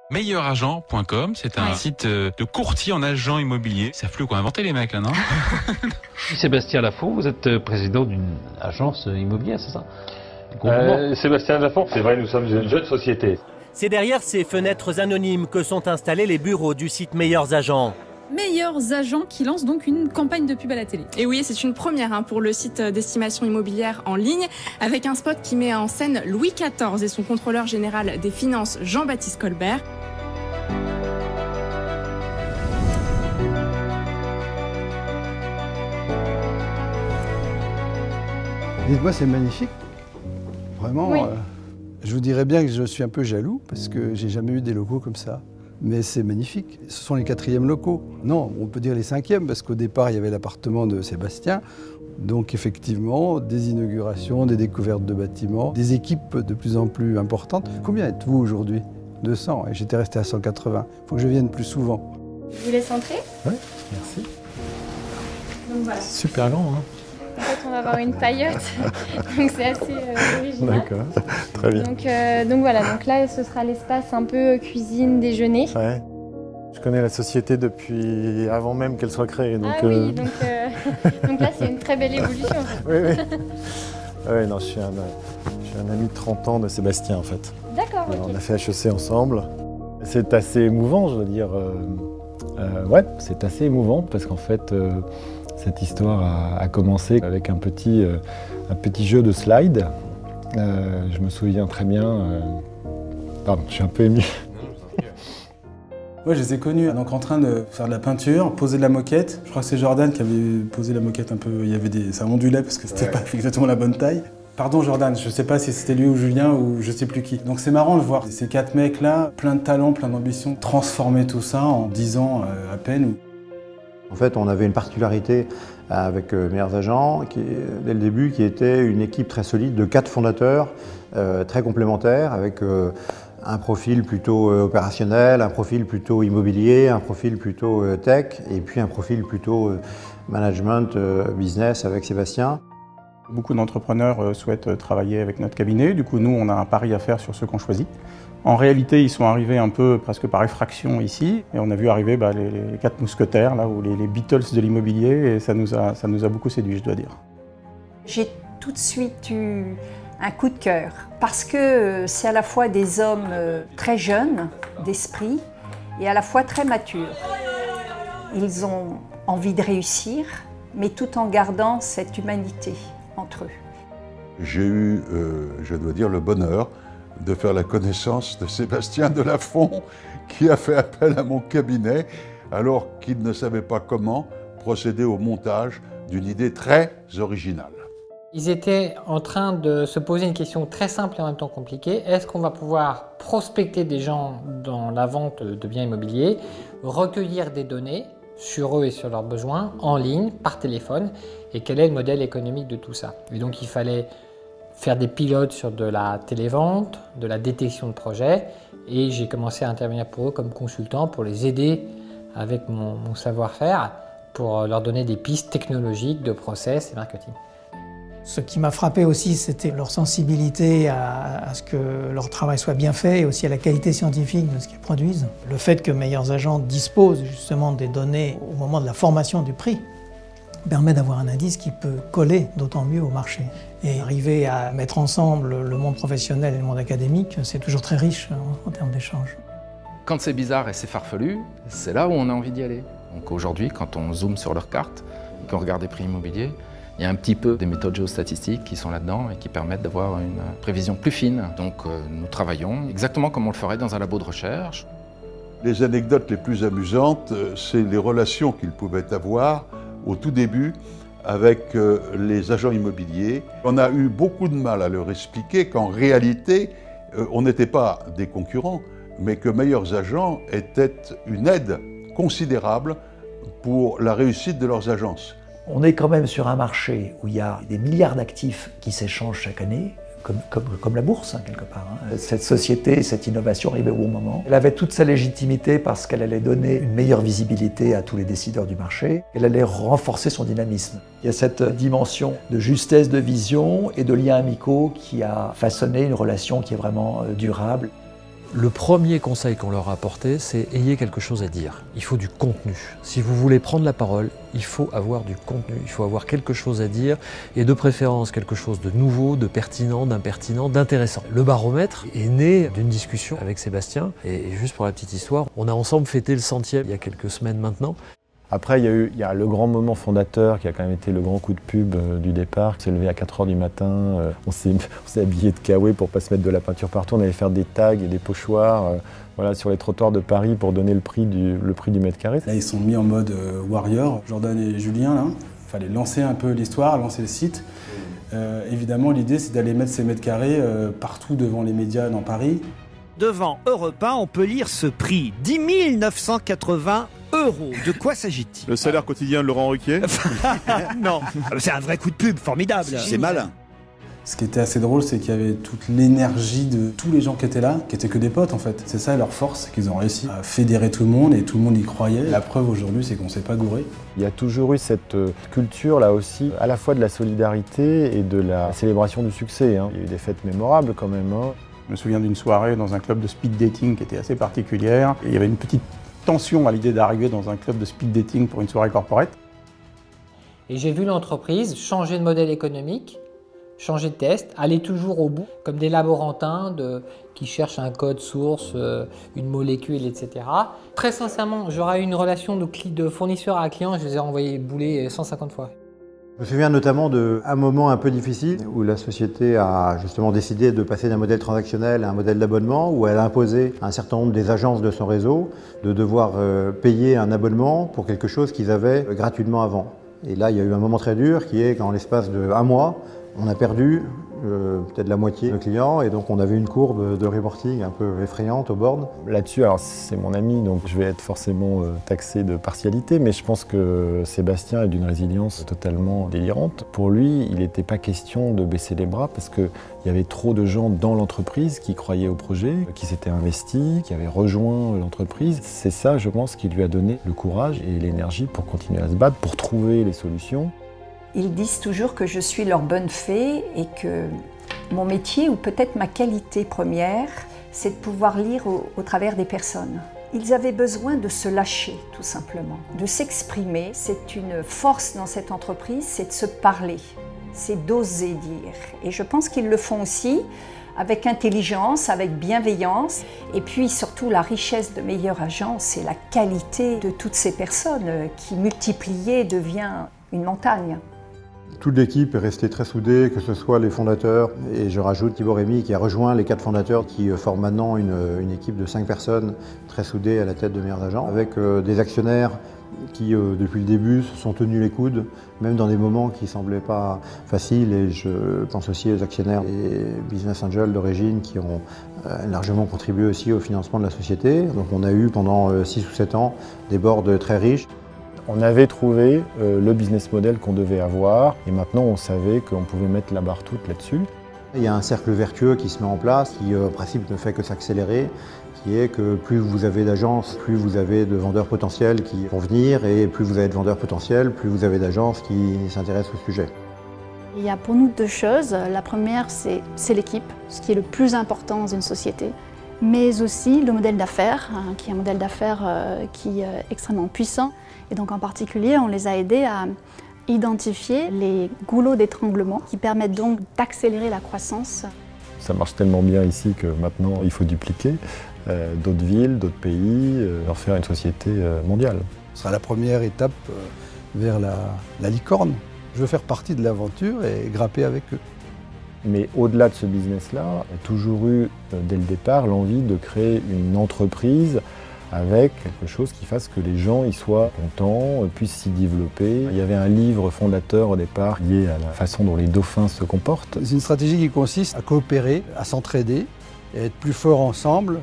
Meilleuragent.com, c'est un site de courtier en agent immobilier. Ça flou quoi, inventer les mecs là, non? Sébastien Lafont, vous êtes président d'une agence immobilière, c'est ça? Sébastien Lafont, c'est vrai, nous sommes une jeune société. C'est derrière ces fenêtres anonymes que sont installés les bureaux du site Meilleurs Agents. Meilleurs Agents qui lance donc une campagne de pub à la télé. Et oui, c'est une première pour le site d'estimation immobilière en ligne, avec un spot qui met en scène Louis XIV et son contrôleur général des finances Jean-Baptiste Colbert. Dites-moi, c'est magnifique. Vraiment, Oui. Je vous dirais bien que je suis un peu jaloux parce que j'ai jamais eu des locaux comme ça. Mais c'est magnifique. Ce sont les 4e locaux. Non, on peut dire les 5e parce qu'au départ, il y avait l'appartement de Sébastien. Donc effectivement, des inaugurations, des découvertes de bâtiments, des équipes de plus en plus importantes. Combien êtes-vous aujourd'hui? 200. Et j'étais resté à 180. Il faut que je vienne plus souvent. Je vous laisse entrer. Oui, merci. Donc voilà. Super grand, hein? En fait, on va avoir une paillote, donc c'est assez original. D'accord, très bien. Donc voilà, donc là ce sera l'espace un peu cuisine, déjeuner. Ouais. Je connais la société depuis avant même qu'elle soit créée. Donc, ah oui, donc là c'est une très belle évolution en fait. Oui, oui. Ouais, non, je suis un ami de 30 ans de Sébastien en fait. D'accord, ok. On a fait HEC ensemble. C'est assez émouvant, je veux dire. Ouais, c'est assez émouvant parce qu'en fait, cette histoire a commencé avec un petit jeu de slide. Je me souviens très bien. Pardon, je suis un peu ému. Ouais, je les ai connus donc en train de faire de la peinture, poser de la moquette. Je crois que c'est Jordan qui avait posé la moquette un peu. Il y avait ça ondulait parce que c'était pas exactement la bonne taille. Pardon Jordan, je sais pas si c'était lui ou Julien ou je sais plus qui. Donc c'est marrant de voir ces 4 mecs là, plein de talent, plein d'ambition, transformer tout ça en 10 ans à peine. En fait, on avait une particularité avec Meilleurs Agents, dès le début, qui était une équipe très solide de 4 fondateurs, très complémentaires, avec un profil plutôt opérationnel, un profil plutôt immobilier, un profil plutôt tech, et puis un profil plutôt management, business avec Sébastien. Beaucoup d'entrepreneurs souhaitent travailler avec notre cabinet, du coup nous on a un pari à faire sur ceux qu'on choisit. En réalité, ils sont arrivés un peu presque par effraction ici, et on a vu arriver les 4 mousquetaires, là, ou les Beatles de l'immobilier, et ça nous a beaucoup séduit, je dois dire. J'ai tout de suite eu un coup de cœur, parce que c'est à la fois des hommes très jeunes d'esprit, et à la fois très matures. Ils ont envie de réussir, mais tout en gardant cette humanité entre eux. J'ai eu, je dois dire, le bonheur de faire la connaissance de Sébastien Lafont, qui a fait appel à mon cabinet alors qu'il ne savait pas comment procéder au montage d'une idée très originale. Ils étaient en train de se poser une question très simple et en même temps compliquée. Est-ce qu'on va pouvoir prospecter des gens dans la vente de biens immobiliers, recueillir des données sur eux et sur leurs besoins en ligne, par téléphone, et quel est le modèle économique de tout ça? Et donc il fallait faire des pilotes sur de la télévente, de la détection de projets, et j'ai commencé à intervenir pour eux comme consultant pour les aider avec mon savoir-faire, pour leur donner des pistes technologiques de process et marketing. Ce qui m'a frappé aussi, c'était leur sensibilité à ce que leur travail soit bien fait et aussi à la qualité scientifique de ce qu'ils produisent. Le fait que Meilleurs Agents disposent justement des données au moment de la formation du prix permet d'avoir un indice qui peut coller d'autant mieux au marché. Et arriver à mettre ensemble le monde professionnel et le monde académique, c'est toujours très riche en termes d'échanges. Quand c'est bizarre et c'est farfelu, c'est là où on a envie d'y aller. Donc aujourd'hui, quand on zoome sur leur carte et qu'on regarde les prix immobiliers, il y a un petit peu des méthodes géostatistiques qui sont là-dedans et qui permettent d'avoir une prévision plus fine. Donc nous travaillons exactement comme on le ferait dans un labo de recherche. Les anecdotes les plus amusantes, c'est les relations qu'ils pouvaient avoir au tout début avec les agents immobiliers. On a eu beaucoup de mal à leur expliquer qu'en réalité, on n'était pas des concurrents, mais que Meilleurs Agents était une aide considérable pour la réussite de leurs agences. On est quand même sur un marché où il y a des milliards d'actifs qui s'échangent chaque année, comme la bourse, quelque part. Cette société, cette innovation arrivait au bon moment. Elle avait toute sa légitimité parce qu'elle allait donner une meilleure visibilité à tous les décideurs du marché. Elle allait renforcer son dynamisme. Il y a cette dimension de justesse de vision et de liens amicaux qui a façonné une relation qui est vraiment durable. Le premier conseil qu'on leur a apporté, c'est ayez quelque chose à dire. Il faut du contenu. Si vous voulez prendre la parole, il faut avoir du contenu. Il faut avoir quelque chose à dire et de préférence quelque chose de nouveau, de pertinent, d'impertinent, d'intéressant. Le baromètre est né d'une discussion avec Sébastien et juste pour la petite histoire, on a ensemble fêté le 100e il y a quelques semaines maintenant. Après, il y a le grand moment fondateur qui a quand même été le grand coup de pub du départ. On s'est levé à 4 h du matin, on s'est habillé de kawaii pour pas se mettre de la peinture partout. On allait faire des tags et des pochoirs voilà, sur les trottoirs de Paris pour donner le prix du mètre carré. Là, ils sont mis en mode warrior, Jordan et Julien. Là, il fallait lancer un peu l'histoire, lancer le site. Évidemment, l'idée, c'est d'aller mettre ces mètres carrés partout devant les médias dans Paris. Devant Europe 1, on peut lire ce prix, 10 980 €. De quoi s'agit-il? Le salaire quotidien de Laurent Ruquier? Non, c'est un vrai coup de pub formidable. C'est malin. Ce qui était assez drôle, c'est qu'il y avait toute l'énergie de tous les gens qui étaient là, qui étaient que des potes en fait. C'est ça leur force, c'est qu'ils ont réussi à fédérer tout le monde et tout le monde y croyait. La preuve aujourd'hui, c'est qu'on s'est pas gouré. Il y a toujours eu cette culture là aussi, à la fois de la solidarité et de la célébration du succès. Hein. Il y a eu des fêtes mémorables quand même. Hein. Je me souviens d'une soirée dans un club de speed dating qui était assez particulière. Et il y avait une petite tension à l'idée d'arriver dans un club de speed dating pour une soirée corporate. Et j'ai vu l'entreprise changer de modèle économique, changer de test, aller toujours au bout, comme des laborantins qui cherchent un code source, une molécule, etc. Très sincèrement, j'aurais eu une relation de fournisseur à client, je les ai envoyés bouler 150 fois. Je me souviens notamment d'un moment un peu difficile où la société a justement décidé de passer d'un modèle transactionnel à un modèle d'abonnement, où elle a imposé à un certain nombre des agences de son réseau de devoir payer un abonnement pour quelque chose qu'ils avaient gratuitement avant. Et là, il y a eu un moment très dur qui est qu'en l'espace d'1 mois, on a perdu peut-être la moitié de clients et donc on avait une courbe de reporting un peu effrayante au board. Là-dessus, alors c'est mon ami, donc je vais être forcément taxé de partialité, mais je pense que Sébastien est d'une résilience totalement délirante. Pour lui, il n'était pas question de baisser les bras parce qu'il y avait trop de gens dans l'entreprise qui croyaient au projet, qui s'étaient investis, qui avaient rejoint l'entreprise. C'est ça, je pense, qui lui a donné le courage et l'énergie pour continuer à se battre, pour trouver les solutions. Ils disent toujours que je suis leur bonne fée et que mon métier, ou peut-être ma qualité première, c'est de pouvoir lire au travers des personnes. Ils avaient besoin de se lâcher, tout simplement, de s'exprimer. C'est une force dans cette entreprise, c'est de se parler, c'est d'oser dire. Et je pense qu'ils le font aussi avec intelligence, avec bienveillance. Et puis surtout, la richesse de Meilleur Agent, c'est la qualité de toutes ces personnes qui, multipliées, devient une montagne. Toute l'équipe est restée très soudée, que ce soit les fondateurs, et je rajoute Thibaut Rémy qui a rejoint les 4 fondateurs qui forment maintenant une équipe de 5 personnes très soudées à la tête de Meilleurs Agents, avec des actionnaires qui, depuis le début, se sont tenus les coudes, même dans des moments qui ne semblaient pas faciles. Et je pense aussi aux actionnaires et business angels d'origine qui ont largement contribué aussi au financement de la société. Donc on a eu pendant 6 ou 7 ans des boards très riches. On avait trouvé le business model qu'on devait avoir et maintenant on savait qu'on pouvait mettre la barre toute là-dessus. Il y a un cercle vertueux qui se met en place, qui en principe ne fait que s'accélérer, qui est que plus vous avez d'agences, plus vous avez de vendeurs potentiels qui vont venir et plus vous avez de vendeurs potentiels, plus vous avez d'agences qui s'intéressent au sujet. Il y a pour nous 2 choses. La première, c'est l'équipe, ce qui est le plus important dans une société, mais aussi le modèle d'affaires, qui est un modèle d'affaires qui est extrêmement puissant. Et donc en particulier, on les a aidés à identifier les goulots d'étranglement qui permettent donc d'accélérer la croissance. Ça marche tellement bien ici que maintenant il faut dupliquer d'autres villes, d'autres pays, leur faire une société mondiale. Ce sera la première étape vers la licorne. Je veux faire partie de l'aventure et grimper avec eux. Mais au-delà de ce business-là, il y a toujours eu, dès le départ, l'envie de créer une entreprise avec quelque chose qui fasse que les gens y soient contents, puissent s'y développer. Il y avait un livre fondateur au départ lié à la façon dont les dauphins se comportent. C'est une stratégie qui consiste à coopérer, à s'entraider et à être plus forts ensemble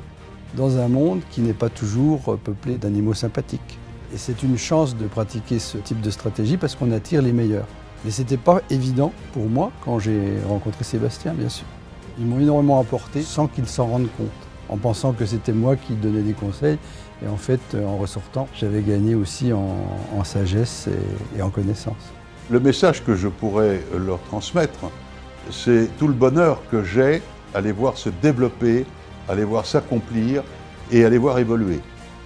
dans un monde qui n'est pas toujours peuplé d'animaux sympathiques. Et c'est une chance de pratiquer ce type de stratégie parce qu'on attire les meilleurs. Mais ce n'était pas évident pour moi quand j'ai rencontré Sébastien, bien sûr. Ils m'ont énormément apporté sans qu'ils s'en rendent compte, en pensant que c'était moi qui donnais des conseils. Et en fait, en ressortant, j'avais gagné aussi en sagesse et en connaissance. Le message que je pourrais leur transmettre, c'est tout le bonheur que j'ai à les voir se développer à les voir s'accomplir et à les voir évoluer.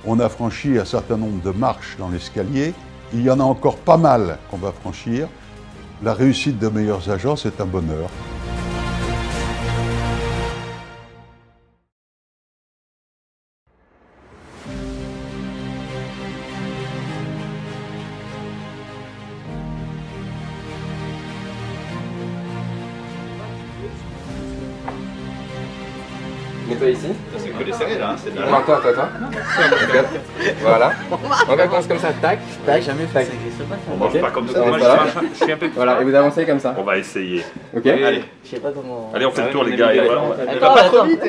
On a franchi un certain nombre de marches dans l'escalier. Il y en a encore pas mal qu'on va franchir. La réussite de Meilleurs Agents, c'est un bonheur. Mets-toi ici. C'est que des séries là, c'est de la... Non, toi. Voilà. On commence comme ça, tac, tac, jamais fait. On mange pas comme ça. Moi, je suis un peu... Voilà, et vous avancez comme ça. On va essayer. Ok. Allez. Je sais pas comment... Allez, on fait le tour les gars. Pas trop vite.